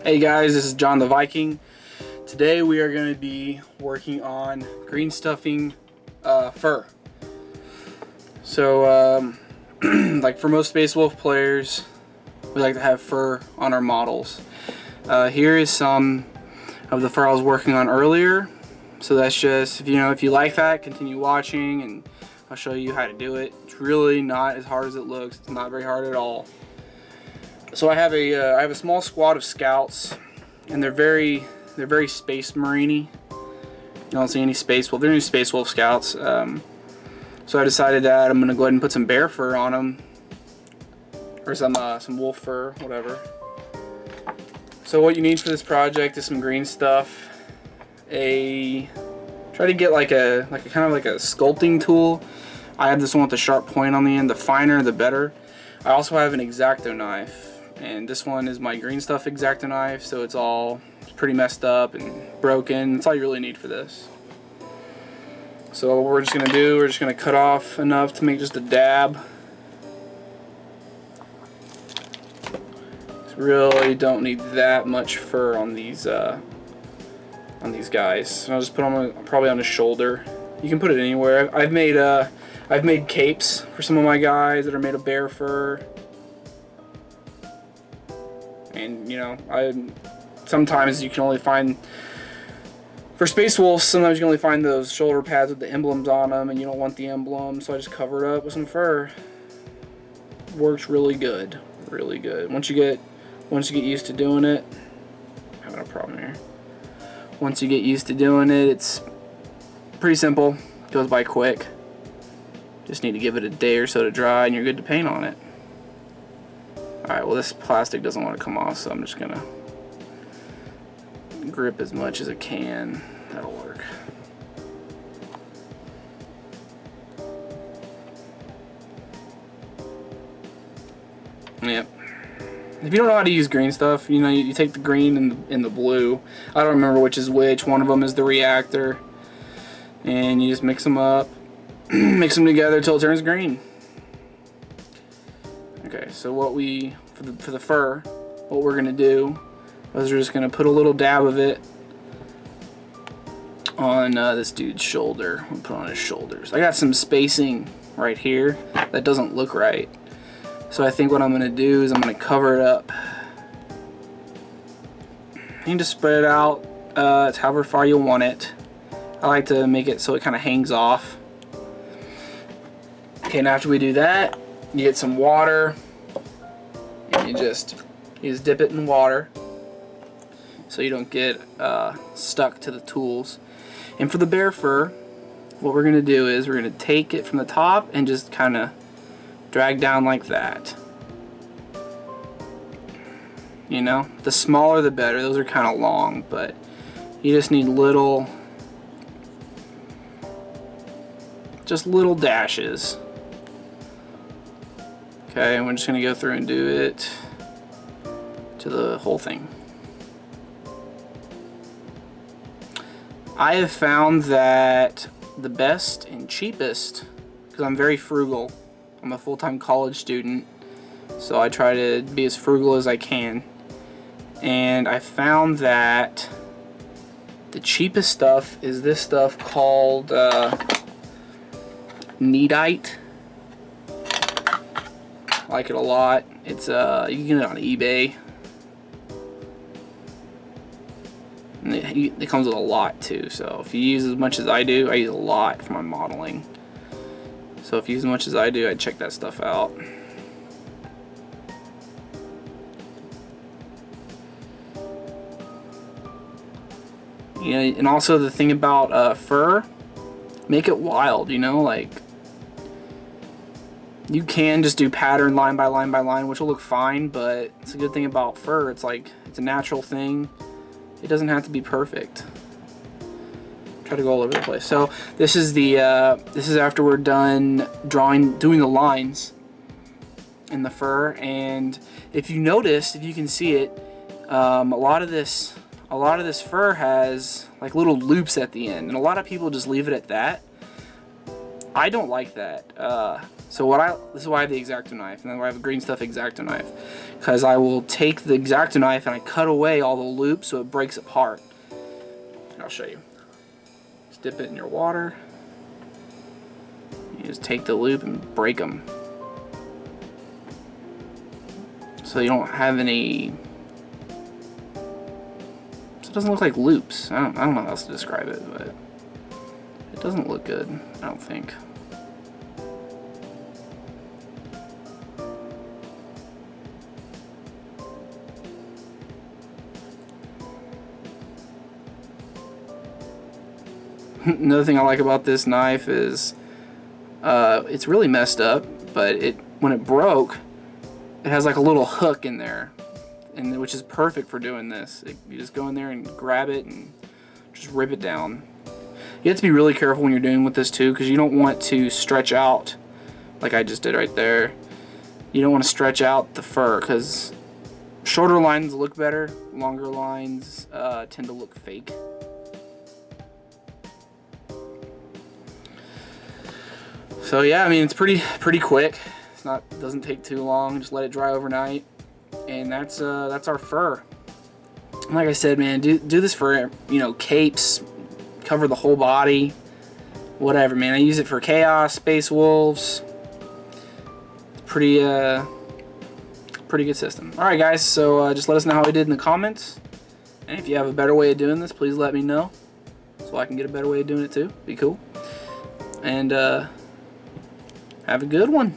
Hey guys, this is John the Viking. Today we are going to be working on green stuffing fur. So like for most Space Wolf players, we like to have fur on our models. Here is some of the fur I was working on earlier. So that's just, if you like that, continue watching and I'll show you how to do it. It's really not as hard as it looks. It's not very hard at all. So I have a small squad of scouts, and they're very Space Marine-y. You don't see any Space Wolf. They're new Space Wolf scouts. So I decided that I'm gonna go ahead and put some bear fur on them, or some wolf fur, whatever. So what you need for this project is some green stuff. Try to get like a kind of like a sculpting tool. I have this one with a sharp point on the end. The finer, the better. I also have an X-Acto knife. And this one is my green stuff X-Acto knife, so it's pretty messed up and broken. That's all you really need for this. So what we're just going to do, we're just going to cut off enough to make just a dab. Really don't need that much fur on these guys. So I'll just put them probably on the shoulder. You can put it anywhere. I've made capes for some of my guys that are made of bear fur. And sometimes you can only find, for Space Wolves, sometimes you can only find those shoulder pads with the emblems on them, and you don't want the emblem, so I just cover it up with some fur. Works really good, really good. Once you get used to doing it, I'm having a problem here. Once you get used to doing it, it's pretty simple. It goes by quick. Just need to give it a day or so to dry, and you're good to paint on it. Alright, well this plastic doesn't want to come off, so I'm just gonna grip as much as I can. That'll work. Yep. If you don't know how to use green stuff, you take the green and the blue. I don't remember which is which. One of them is the reactor. And you just mix them up. Mix them together until it turns green. Okay, so for the fur, what we're gonna do is we're just gonna put a little dab of it on this dude's shoulder. We'll put it on his shoulders. I got some spacing right here that doesn't look right. So I think what I'm gonna do is I'm gonna cover it up. You can just spread it out to however far you want it. I like to make it so it kind of hangs off. Okay, and after we do that, you get some water, and you just dip it in water so you don't get stuck to the tools. And for the bear fur, what we're gonna do is we're gonna take it from the top and just kind of drag down like that. The smaller the better. Those are kind of long, but you just need just little dashes. Okay, and we're just gonna go through and do it to the whole thing. I have found that the best and cheapest, because I'm very frugal, I'm a full-time college student, so I try to be as frugal as I can, and I found that the cheapest stuff is this stuff called Neatite. I like it a lot. It's you can get it on eBay. And it comes with a lot too. So if you use as much as I do, I use a lot for my modeling. So if you use as much as I do, I'd check that stuff out. And also the thing about fur, make it wild. Like, you can just do pattern line by line by line, which will look fine, but it's a good thing about fur. It's a natural thing. It doesn't have to be perfect. Try to go all over the place. So this is after we're done doing the lines in the fur. And if you notice, if you can see it, a lot of this fur has like little loops at the end, and a lot of people just leave it at that. I don't like that. So this is why I have the X-Acto knife, and then I have a green stuff X-Acto knife, because I will take the X-Acto knife and I cut away all the loops so it breaks apart. I'll show you. Just dip it in your water. You just take the loop and break them, so you don't have any. So it doesn't look like loops. I don't know how else to describe it, but it doesn't look good, I don't think. Another thing I like about this knife is it's really messed up, but when it broke, it has like a little hook in there, and which is perfect for doing this. You just go in there and grab it and just rip it down. You have to be really careful when you're doing with this too, because you don't want to stretch out like I just did right there. You don't want to stretch out the fur, because shorter lines look better, longer lines tend to look fake. So yeah, I mean, it's pretty quick. Doesn't take too long. Just let it dry overnight, and that's our fur. And like I said, man, do this for, you know, capes, cover the whole body, whatever, man. I use it for chaos, space wolves. Pretty good system. All right, guys. So just let us know how we did in the comments, and if you have a better way of doing this, please let me know, so I can get a better way of doing it too. Be cool. And have a good one.